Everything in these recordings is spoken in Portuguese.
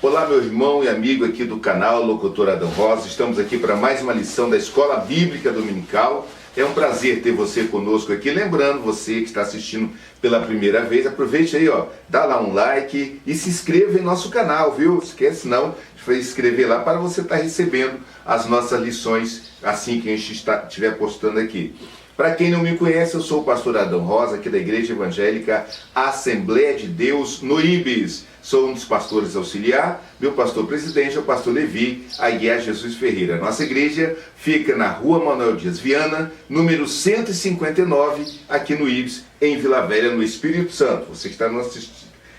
Olá, meu irmão e amigo aqui do canal Locutor Adão Rosa. Estamos aqui para mais uma lição da Escola Bíblica Dominical. É um prazer ter você conosco aqui. Lembrando, você que está assistindo pela primeira vez, aproveite aí, dá lá um like e se inscreva em nosso canal, viu? Esquece não de inscrever lá para você estar recebendo as nossas lições assim que a gente estiver postando aqui. Para quem não me conhece, eu sou o pastor Adão Rosa, aqui da Igreja Evangélica Assembleia de Deus no Ibis. Sou um dos pastores auxiliar, meu pastor presidente é o pastor Levi Aguiar Jesus Ferreira. Nossa igreja fica na rua Manuel Dias Viana, número 159, aqui no Ibis, em Vila Velha, no Espírito Santo. Você que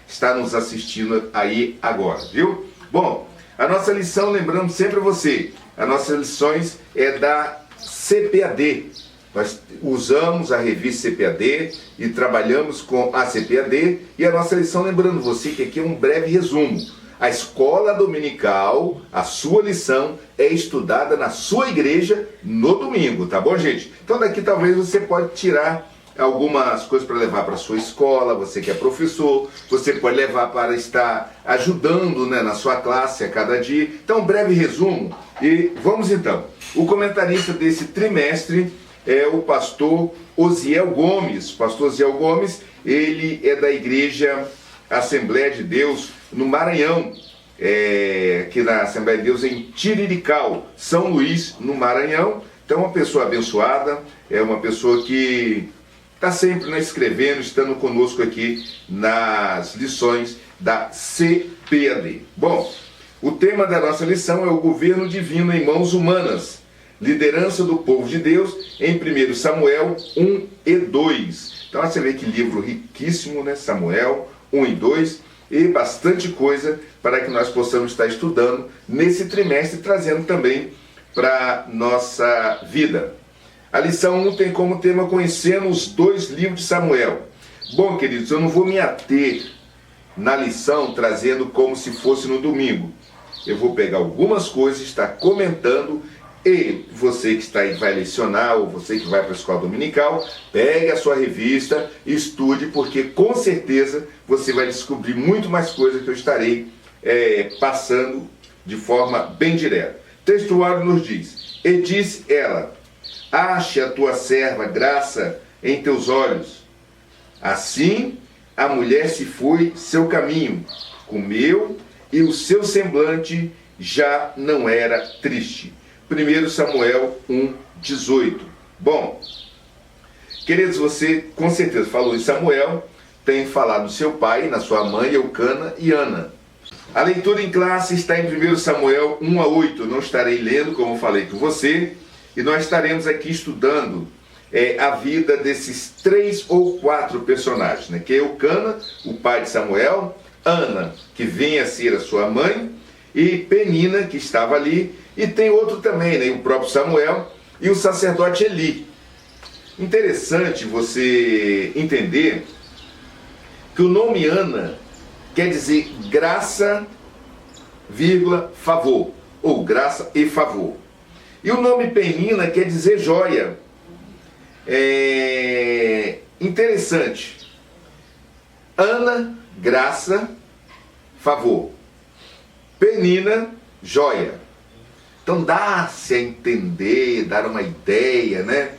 está nos assistindo aí agora, viu? Bom, a nossa lição, lembrando sempre você, as nossas lições é da CPAD. Nós usamos a revista CPAD e trabalhamos com a CPAD, e a nossa lição, lembrando você que aqui é um breve resumo. A escola dominical, a sua lição é estudada na sua igreja no domingo, tá bom, gente? Então daqui talvez você pode tirar algumas coisas para levar para a sua escola, você que é professor, você pode levar para estar ajudando, né, na sua classe a cada dia. Então, um breve resumo, e vamos então. O comentarista desse trimestre é o pastor Osiel Gomes. Pastor Osiel Gomes, ele é da Igreja Assembleia de Deus no Maranhão, aqui na Assembleia de Deus em Tirirical, São Luís, no Maranhão. Então, uma pessoa abençoada, é uma pessoa que está sempre, né, escrevendo, estando conosco aqui nas lições da CPAD. Bom, o tema da nossa lição é o governo divino em mãos humanas. Liderança do povo de Deus, em 1 Samuel 1 e 2. Então você vê que livro riquíssimo, né? Samuel 1 e 2, e bastante coisa para que nós possamos estar estudando nesse trimestre, trazendo também para nossa vida. A lição 1 tem como tema conhecendo os 2 livros de Samuel. Bom, queridos, eu não vou me ater na lição trazendo como se fosse no domingo. Eu vou pegar algumas coisas, estar comentando. E você que está aí, vai lecionar, ou você que vai para a escola dominical, pegue a sua revista, estude, porque com certeza você vai descobrir muito mais coisas que eu estarei passando de forma bem direta. O textuário nos diz: e disse ela, ache a tua serva graça em teus olhos. Assim a mulher se foi seu caminho, comeu, e o seu semblante já não era triste. 1 Samuel 1, 18. Bom, queridos, você com certeza falou em Samuel, tem falado do seu pai, na sua mãe, Eucana e Ana. A leitura em classe está em 1 Samuel 1 a 8. Eu não estarei lendo, como falei com você, e nós estaremos aqui estudando a vida desses 3 ou 4 personagens, né? Que é Eucana, o pai de Samuel, Ana, que vem a ser a sua mãe, e Penina, que estava ali, e tem outro também, né, o próprio Samuel e o sacerdote Eli. Interessante você entender que o nome Ana quer dizer graça, vírgula, favor, ou graça e favor. E o nome Penina quer dizer joia. Interessante. Ana, graça, favor. Penina, joia. Então dá-se a entender, dar uma ideia, né,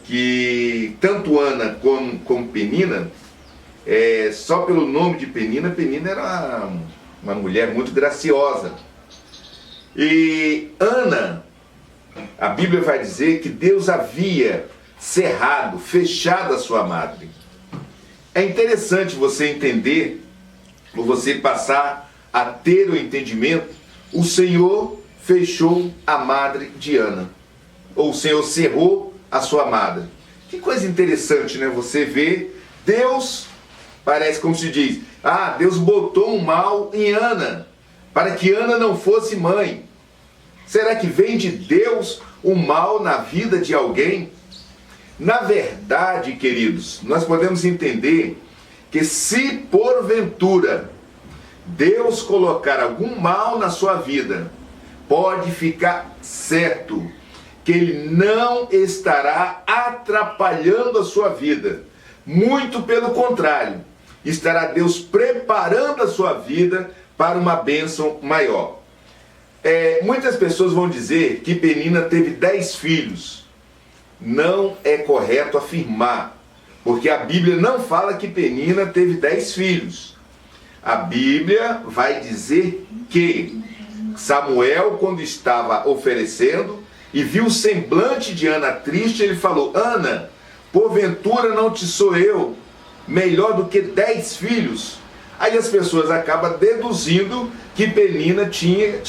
que tanto Ana como Penina, só pelo nome de Penina, Penina era uma mulher muito graciosa. E Ana, a Bíblia vai dizer que Deus havia cerrado, fechado a sua madre. É interessante você entender, ou você passar a ter o entendimento, o Senhor fechou a madre de Ana, ou o Senhor cerrou a sua madre. Que coisa interessante, né? Você vê Deus, parece como se diz, Deus botou um mal em Ana, para que Ana não fosse mãe. Será que vem de Deus o mal na vida de alguém? Na verdade, queridos, nós podemos entender que se porventura Deus colocar algum mal na sua vida, pode ficar certo que Ele não estará atrapalhando a sua vida. Muito pelo contrário, estará Deus preparando a sua vida para uma bênção maior. Muitas pessoas vão dizer que Penina teve 10 filhos. Não é correto afirmar, porque a Bíblia não fala que Penina teve 10 filhos. A Bíblia vai dizer que Samuel, quando estava oferecendo e viu o semblante de Ana triste, ele falou: Ana, porventura não te sou eu melhor do que 10 filhos? Aí as pessoas acabam deduzindo que Penina tinha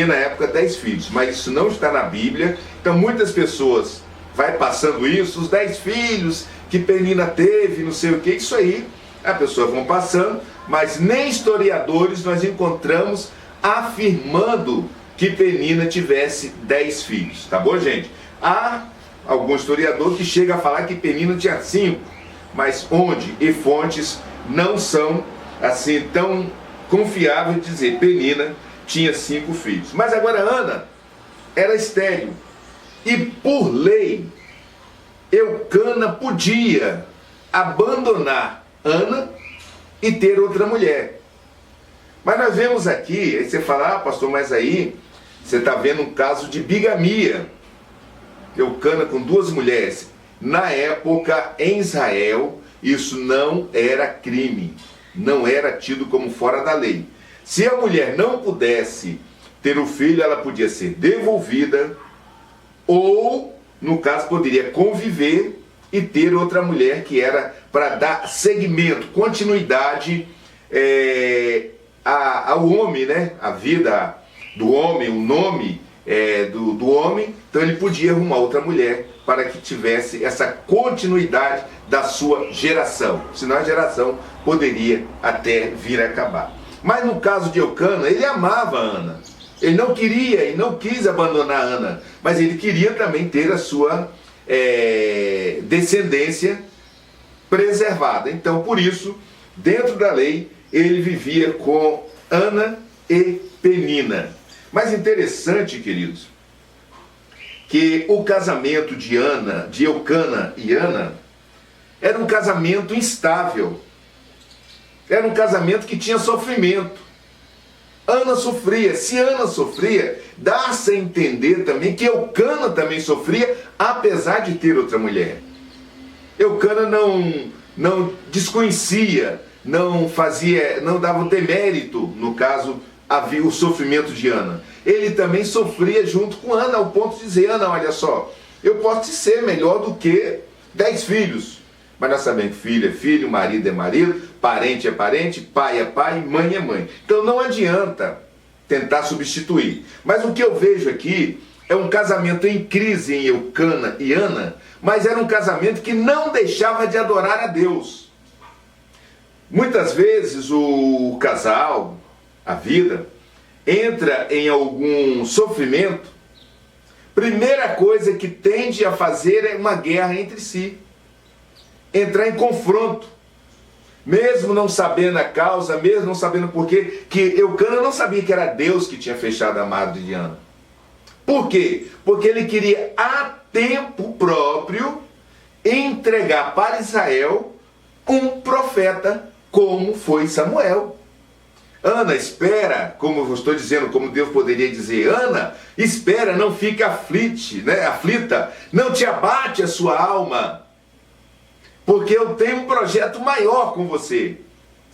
na época 10 filhos, mas isso não está na Bíblia. Então muitas pessoas vai passando isso, os 10 filhos que Penina teve, não sei o que, isso aí as pessoas vão passando, mas nem historiadores nós encontramos afirmando que Penina tivesse 10 filhos, tá bom, gente? Há algum historiador que chega a falar que Penina tinha 5, mas onde e fontes não são assim tão confiáveis de dizer Penina tinha 5 filhos. Mas agora Ana era estéril, e por lei Eucana podia abandonar Ana e ter outra mulher. Mas nós vemos aqui, aí você fala: pastor, mas aí você está vendo um caso de bigamia. Eucana com 2 mulheres. Na época, em Israel, isso não era crime, não era tido como fora da lei. Se a mulher não pudesse ter o filho, ela podia ser devolvida, ou, no caso, poderia conviver e ter outra mulher, que era para dar seguimento, continuidade ao homem, né? A vida do homem, o nome do homem. Então ele podia arrumar outra mulher para que tivesse essa continuidade da sua geração, senão a geração poderia até vir a acabar. Mas no caso de Eucana, ele amava Ana, ele não queria e não quis abandonar Ana, mas ele queria também ter a sua descendência preservada. Então, por isso, dentro da lei, ele vivia com Ana e Penina. Mas interessante, queridos, que o casamento de Eucana e Ana era um casamento instável, era um casamento que tinha sofrimento. Ana sofria. Se Ana sofria, dá-se a entender também que Eucana também sofria, apesar de ter outra mulher. Eucana não desconhecia, não dava o demérito, no caso, havia o sofrimento de Ana. Ele também sofria junto com Ana, ao ponto de dizer: Ana, olha só, eu posso te ser melhor do que 10 filhos. Mas nós sabemos que filho é filho, marido é marido, parente é parente, pai é pai, mãe é mãe. Então não adianta tentar substituir. Mas o que eu vejo aqui é um casamento em crise em Eucana e Ana, mas era um casamento que não deixava de adorar a Deus. Muitas vezes o casal, a vida, entra em algum sofrimento, primeira coisa que tende a fazer é uma guerra entre si. Entrar em confronto, mesmo não sabendo a causa, mesmo não sabendo por quê, que Eucana não sabia que era Deus que tinha fechado a madre de Ana. Por quê? Porque ele queria a tempo próprio entregar para Israel um profeta, como foi Samuel. Ana, espera, como eu estou dizendo, como Deus poderia dizer: Ana, espera, não fique aflita, não te abate a sua alma, porque eu tenho um projeto maior com você.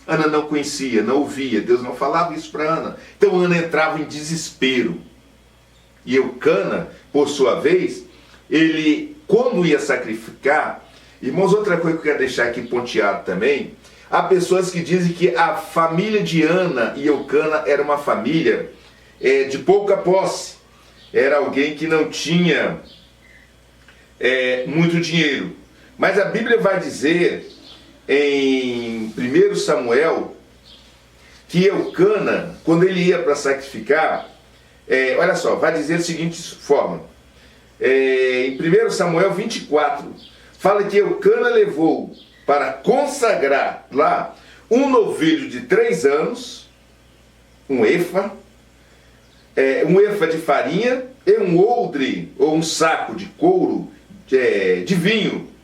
Ana não conhecia, não ouvia, Deus não falava isso para Ana. Então Ana entrava em desespero. E Eucana, por sua vez, ele, quando ia sacrificar, irmãos, outra coisa que eu quero deixar aqui ponteado também, há pessoas que dizem que a família de Ana e Eucana era uma família de pouca posse. Era alguém que não tinha muito dinheiro. Mas a Bíblia vai dizer em 1 Samuel que Eucana, quando ele ia para sacrificar, olha só, vai dizer da seguinte forma, em 1 Samuel 24, fala que Eucana levou para consagrar lá um novilho de 3 anos, um efa de farinha e um odre ou um saco de couro de vinho,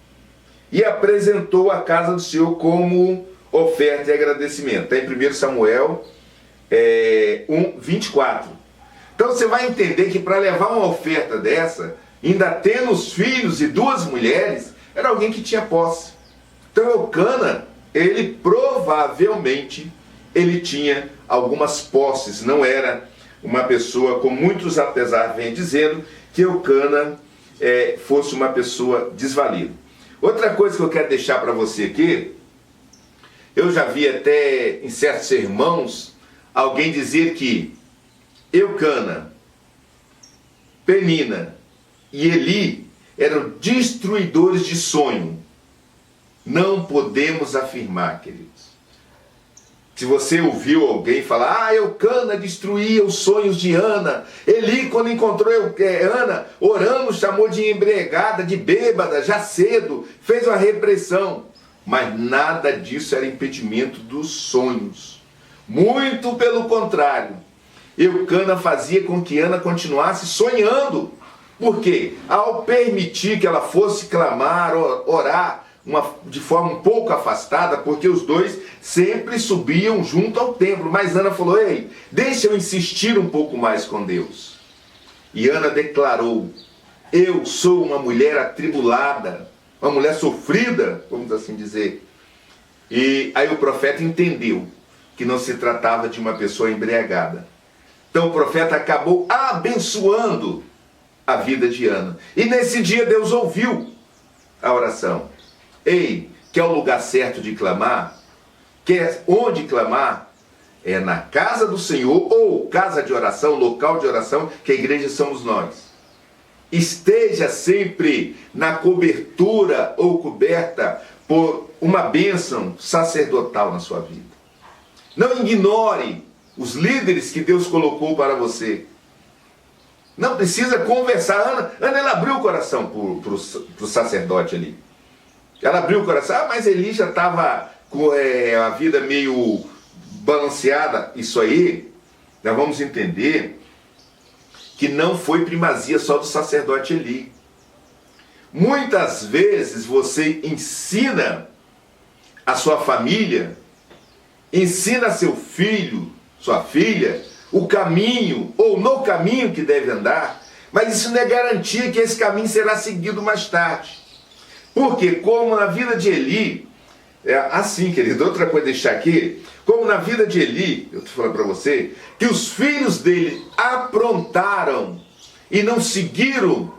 e apresentou a casa do Senhor como oferta e agradecimento. Está em 1 Samuel 1:24. Então você vai entender que para levar uma oferta dessa, ainda tendo os filhos e 2 mulheres, era alguém que tinha posse. Então Eucana, ele provavelmente ele tinha algumas posses, não era uma pessoa, como muitos apesar vêm dizendo, que Eucana fosse uma pessoa desvalida. Outra coisa que eu quero deixar para você aqui, eu já vi até em certos sermãos alguém dizer que Eucana, Penina e Eli eram destruidores de sonho. Não podemos afirmar, queridos. Se você ouviu alguém falar, Eucana destruía os sonhos de Ana, Eli, quando encontrou Ana, orando, chamou de embriagada, de bêbada, já cedo, fez uma repressão. Mas nada disso era impedimento dos sonhos. Muito pelo contrário. Eucana fazia com que Ana continuasse sonhando. Por quê? Ao permitir que ela fosse clamar, orar, de forma um pouco afastada, porque os dois sempre subiam junto ao templo. Mas Ana falou, ei, deixa eu insistir um pouco mais com Deus. E Ana declarou, eu sou uma mulher atribulada, uma mulher sofrida, vamos assim dizer. E aí o profeta entendeu que não se tratava de uma pessoa embriagada. Então o profeta acabou abençoando a vida de Ana. E nesse dia Deus ouviu a oração. Ei, que é o lugar certo de clamar? Onde clamar? É na casa do Senhor, ou casa de oração, local de oração, que a igreja somos nós. Esteja sempre na cobertura ou coberta por uma bênção sacerdotal na sua vida. Não ignore os líderes que Deus colocou para você. Não precisa conversar. Ana ela abriu o coração para o sacerdote ali. Ela abriu o coração, mas Eli já estava com a vida meio balanceada. Isso aí, nós vamos entender que não foi primazia só do sacerdote Eli. Muitas vezes você ensina a sua família, ensina seu filho, sua filha, o caminho ou no caminho que deve andar, mas isso não é garantia que esse caminho será seguido mais tarde. Porque como na vida de Eli, assim, querido, outra coisa deixar aqui, como na vida de Eli, eu estou falando para você, que os filhos dele aprontaram e não seguiram,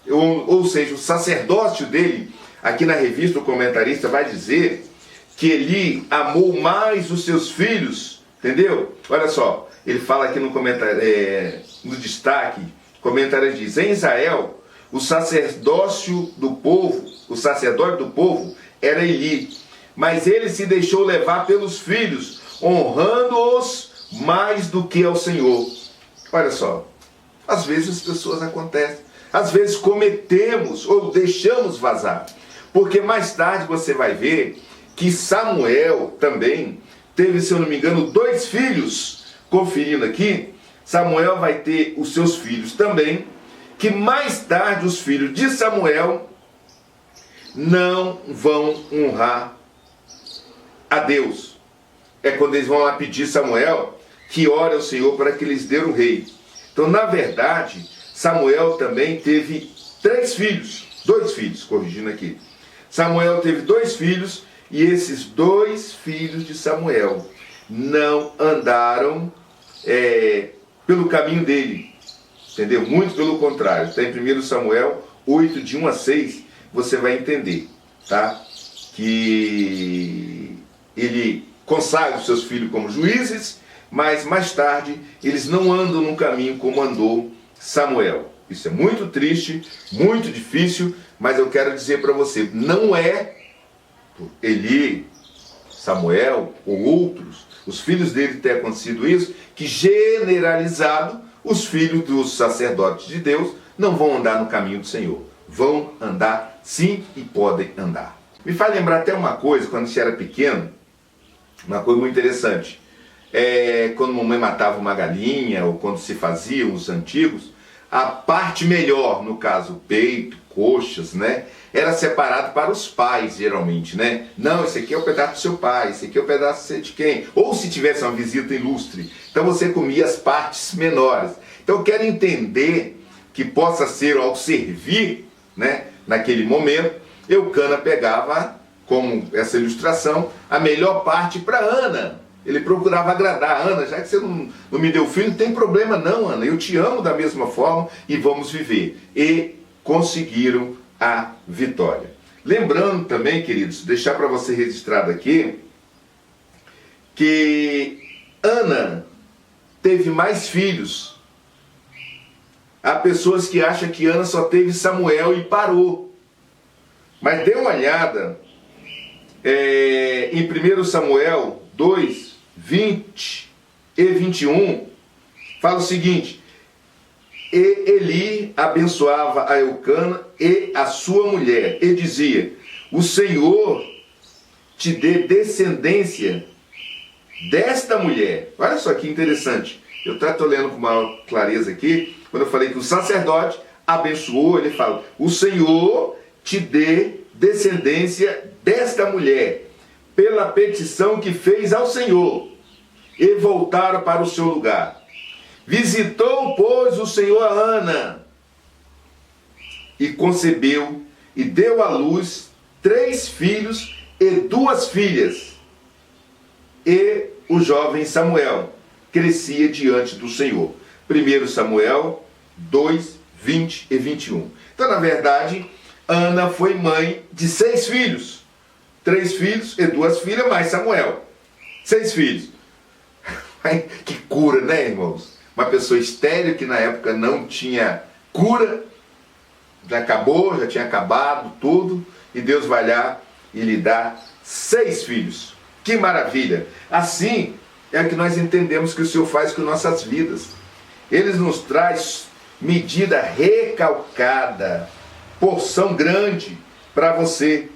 ou seja, o sacerdócio dele, aqui na revista o comentarista vai dizer que Eli amou mais os seus filhos, entendeu? Olha só, ele fala aqui no comentário, no destaque, o comentário diz, em Israel, o sacerdote do povo era Eli, mas ele se deixou levar pelos filhos, honrando-os mais do que ao Senhor. Olha só, às vezes as pessoas acontecem, às vezes cometemos ou deixamos vazar, porque mais tarde você vai ver que Samuel também teve, se eu não me engano, 2 filhos. Conferindo aqui, Samuel vai ter os seus filhos também, que mais tarde os filhos de Samuel não vão honrar a Deus. É quando eles vão lá pedir Samuel que ore ao Senhor para que lhes dê um rei. Então, na verdade, Samuel também teve 2 filhos, corrigindo aqui. Samuel teve 2 filhos, e esses 2 filhos de Samuel não andaram pelo caminho dele. Entendeu? Muito pelo contrário. Está em 1 Samuel 8, de 1 a 6, você vai entender, tá? Que ele consagra os seus filhos como juízes, mas mais tarde eles não andam no caminho como andou Samuel. Isso é muito triste, muito difícil, mas eu quero dizer para você, não é Eli, Samuel ou outros, os filhos dele ter acontecido isso, que generalizado, os filhos dos sacerdotes de Deus não vão andar no caminho do Senhor. Vão andar sim e podem andar. Me faz lembrar até uma coisa, quando a gente era pequeno, uma coisa muito interessante. Quando a mamãe matava uma galinha, ou quando se faziam os antigos, a parte melhor, no caso peito, roxas, né? Era separado para os pais, geralmente, né? Não, esse aqui é o pedaço do seu pai, esse aqui é o pedaço de quem? Ou se tivesse uma visita ilustre, então você comia as partes menores. Então eu quero entender que possa ser ao servir, né? Naquele momento, Eucana pegava, como essa ilustração, a melhor parte para Ana. Ele procurava agradar a Ana, já que você não me deu filho, não tem problema não, Ana, eu te amo da mesma forma e vamos viver. E conseguiram a vitória. Lembrando também, queridos, deixar para você registrado aqui, que Ana teve mais filhos. Há pessoas que acham que Ana só teve Samuel e parou. Mas dê uma olhada em 1 Samuel 2, 20 e 21, fala o seguinte: e Eli abençoava a Eucana e a sua mulher, e dizia: o Senhor te dê descendência desta mulher. Olha só que interessante. Eu estou lendo com maior clareza aqui, quando eu falei que o sacerdote abençoou, ele fala: o Senhor te dê descendência desta mulher, pela petição que fez ao Senhor, e voltaram para o seu lugar. Visitou, pois, o Senhor a Ana, e concebeu, e deu à luz 3 filhos e 2 filhas. E o jovem Samuel crescia diante do Senhor. 1 Samuel 2, 20 e 21. Então, na verdade, Ana foi mãe de 6 filhos. 3 filhos e 2 filhas, mais Samuel. 6 filhos. Que cura, né, irmãos? Uma pessoa estéril que na época não tinha cura, já acabou, já tinha acabado tudo, e Deus vai lá e lhe dá 6 filhos. Que maravilha! Assim é o que nós entendemos que o Senhor faz com nossas vidas. Ele nos traz medida recalcada, porção grande para você.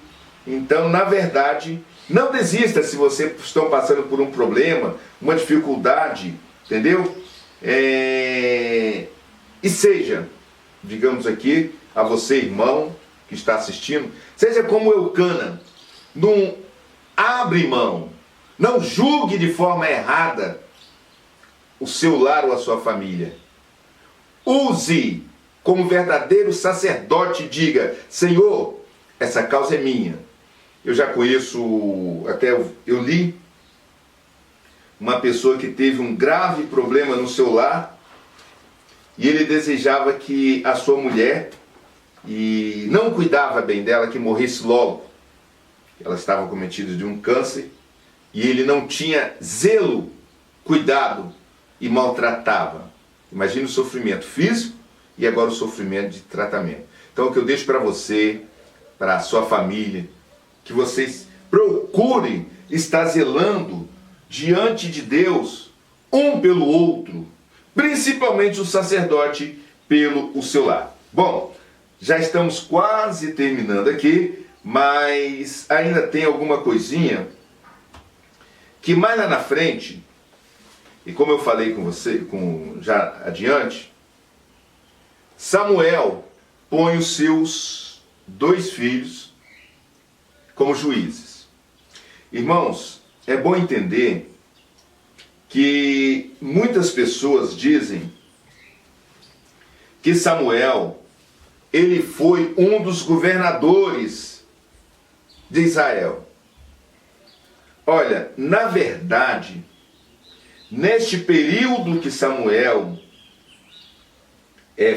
Então, na verdade, não desista se você está passando por um problema, uma dificuldade, entendeu? E seja, digamos aqui, a você, irmão, que está assistindo, seja como Eucana, não abre mão, não julgue de forma errada o seu lar ou a sua família. Use como verdadeiro sacerdote, diga: Senhor, essa causa é minha. Eu já conheço, até eu li, uma pessoa que teve um grave problema no seu lar, e ele desejava que a sua mulher, e não cuidava bem dela, que morresse logo. Ela estava cometida de um câncer, e ele não tinha zelo, cuidado, e maltratava. Imagina o sofrimento físico e agora o sofrimento de tratamento. Então, o que eu deixo para você, para a sua família, que vocês procurem estar zelando diante de Deus, um pelo outro, principalmente o sacerdote pelo o seu lar. Bom, já estamos quase terminando aqui, mas ainda tem alguma coisinha que mais lá na frente, e como eu falei com você, já adiante, Samuel põe os seus 2 filhos como juízes. Irmãos, é bom entender que muitas pessoas dizem que Samuel, ele foi um dos governadores de Israel. Olha, na verdade, neste período que Samuel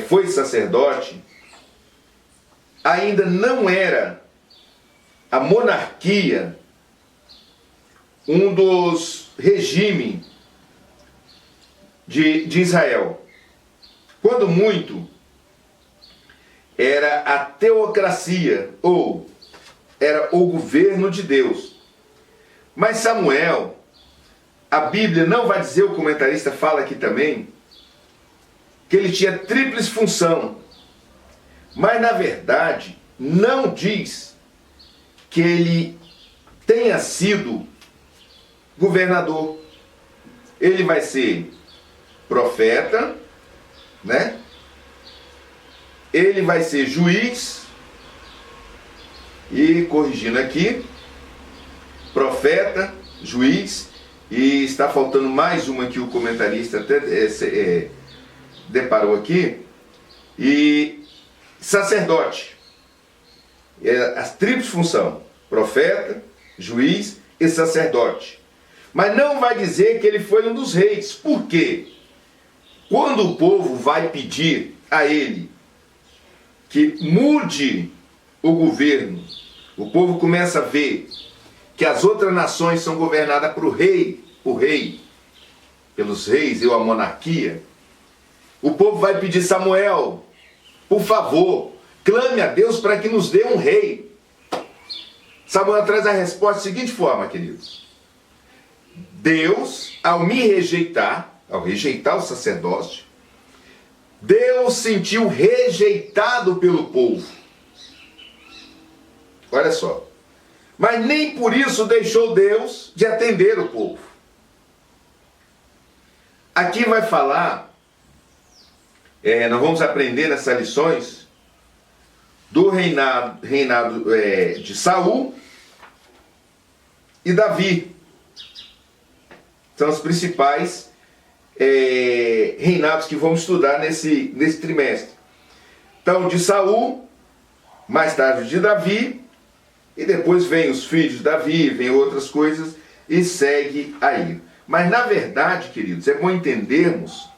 foi sacerdote, ainda não era a monarquia um dos regimes de Israel. Quando muito, era a teocracia, ou era o governo de Deus. Mas Samuel, a Bíblia não vai dizer, o comentarista fala aqui também, que ele tinha tríplice função. Mas na verdade, não diz que ele tenha sido governador. Ele vai ser profeta, né? Ele vai ser juiz E corrigindo aqui, profeta, juiz, e está faltando mais uma que o comentarista até deparou aqui, e sacerdote. As triplas funções, profeta, juiz e sacerdote. Mas não vai dizer que ele foi um dos reis. Por quê? Quando o povo vai pedir a ele que mude o governo, o povo começa a ver que as outras nações são governadas por rei, pelos reis e a monarquia. O povo vai pedir: Samuel, por favor, clame a Deus para que nos dê um rei. Samuel traz a resposta da seguinte forma, queridos: Deus, ao me rejeitar, ao rejeitar o sacerdócio, Deus sentiu rejeitado pelo povo. Olha só. Mas nem por isso deixou Deus de atender o povo. Aqui vai falar, nós vamos aprender nessas lições, do reinado de Saul e Davi. São os principais reinados que vamos estudar nesse trimestre. Então, de Saul, mais tarde de Davi, e depois vem os filhos de Davi, vem outras coisas, e segue aí. Mas, na verdade, queridos, é bom entendermos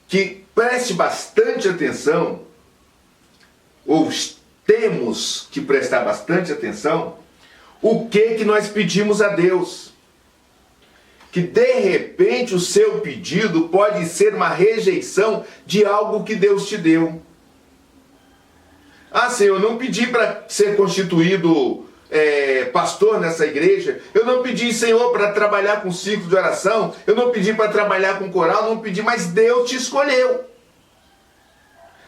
que preste bastante atenção, ou temos que prestar bastante atenção, o que nós pedimos a Deus. Que, de repente, o seu pedido pode ser uma rejeição de algo que Deus te deu. Ah, Senhor, eu não pedi para ser constituído pastor nessa igreja. Eu não pedi, Senhor, para trabalhar com ciclo de oração. Eu não pedi para trabalhar com coral. Não pedi, mas Deus te escolheu.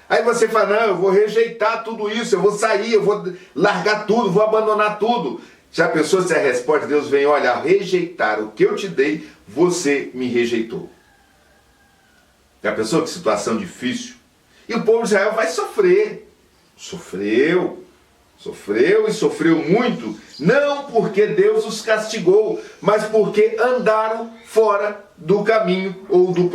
Aí você fala: não, eu vou rejeitar tudo isso. Eu vou sair, eu vou largar tudo, vou abandonar tudo. Já pensou se a resposta de Deus vem: olha, rejeitar o que eu te dei, você me rejeitou. Já pensou que situação difícil? E o povo de Israel vai sofrer. Sofreu e sofreu muito, não porque Deus os castigou, mas porque andaram fora do caminho ou do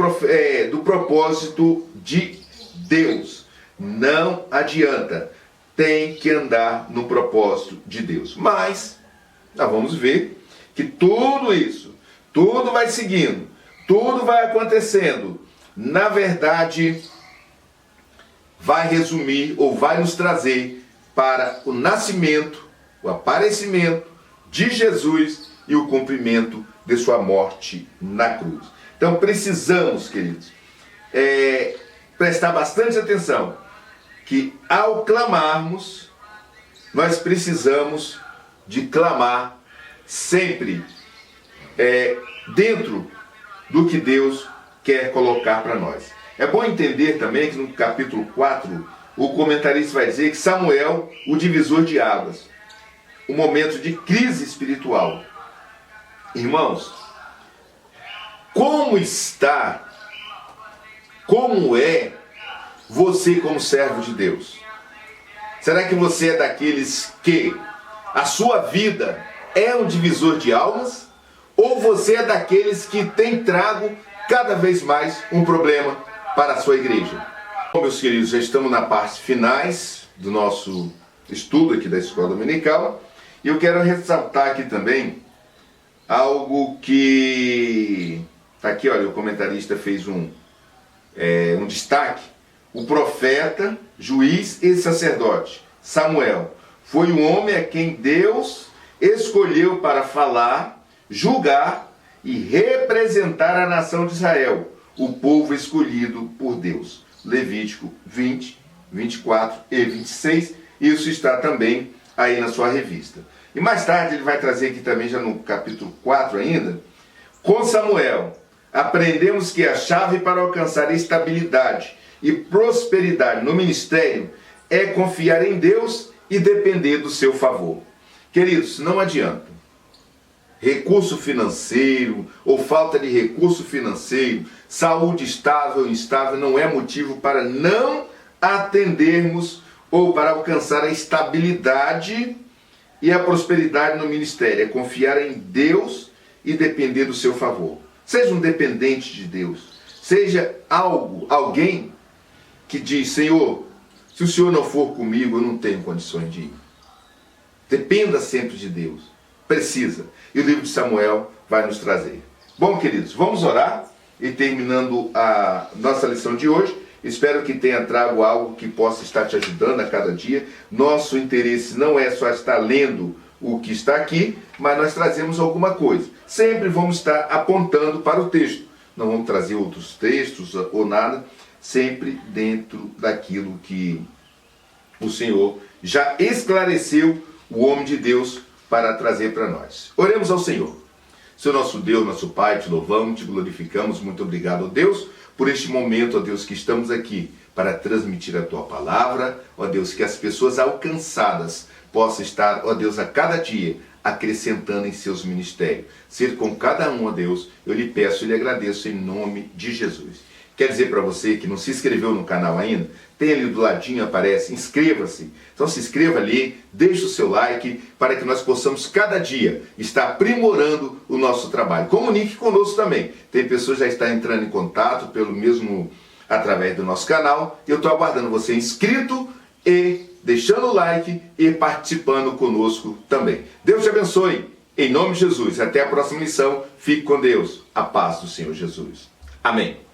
propósito de Deus. Não adianta, tem que andar no propósito de Deus. Mas nós vamos ver que tudo isso, tudo vai seguindo, tudo vai acontecendo, na verdade, vai resumir ou vai nos trazer para o nascimento, o aparecimento de Jesus e o cumprimento de sua morte na cruz. Então precisamos, queridos, prestar bastante atenção que ao clamarmos, nós precisamos de clamar sempre dentro do que Deus quer colocar para nós. É bom entender também que no capítulo 4, o comentarista vai dizer que Samuel, o divisor de águas, um momento de crise espiritual. Irmãos, como é você como servo de Deus? Será que você é daqueles que a sua vida é um divisor de almas? Ou você é daqueles que tem trago cada vez mais um problema para a sua igreja? Bom, meus queridos, já estamos na parte finais do nosso estudo aqui da Escola Dominical, e eu quero ressaltar aqui também algo que está aqui, olha, o comentarista fez um destaque: o profeta, juiz e sacerdote, Samuel, foi um homem a quem Deus escolheu para falar, julgar e representar a nação de Israel, o povo escolhido por Deus. Levítico 20, 24 e 26, isso está também aí na sua revista. E mais tarde ele vai trazer aqui também, já no capítulo 4 ainda, com Samuel, aprendemos que a chave para alcançar estabilidade e prosperidade no ministério é confiar em Deus e depender do seu favor. Queridos, não adianta. Recurso financeiro ou falta de recurso financeiro, saúde estável ou instável não é motivo para não atendermos ou para alcançar a estabilidade e a prosperidade no ministério é confiar em Deus e depender do seu favor. Seja um dependente de Deus. Seja alguém que diz: Senhor, se o Senhor não for comigo, eu não tenho condições de ir. Dependa sempre de Deus. Precisa. E o livro de Samuel vai nos trazer. Bom, queridos, vamos orar. E terminando a nossa lição de hoje, espero que tenha trago algo que possa estar te ajudando a cada dia. Nosso interesse não é só estar lendo o que está aqui, mas nós trazemos alguma coisa. Sempre vamos estar apontando para o texto. Não vamos trazer outros textos ou nada, sempre dentro daquilo que o Senhor já esclareceu o homem de Deus para trazer para nós. Oremos ao Senhor. Senhor nosso Deus, nosso Pai, te louvamos, te glorificamos. Muito obrigado, ó Deus, por este momento, ó Deus, que estamos aqui para transmitir a Tua palavra. Ó Deus, que as pessoas alcançadas possam estar, ó Deus, a cada dia acrescentando em seus ministérios. Ser com cada um, ó Deus, eu lhe peço e lhe agradeço em nome de Jesus. Quer dizer para você que não se inscreveu no canal ainda? Tem ali do ladinho, aparece, inscreva-se. Então se inscreva ali, deixe o seu like, para que nós possamos cada dia estar aprimorando o nosso trabalho. Comunique conosco também. Tem pessoas que já estão entrando em contato pelo mesmo, através do nosso canal. Eu estou aguardando você inscrito e deixando o like e participando conosco também. Deus te abençoe. Em nome de Jesus. Até a próxima lição. Fique com Deus. A paz do Senhor Jesus. Amém.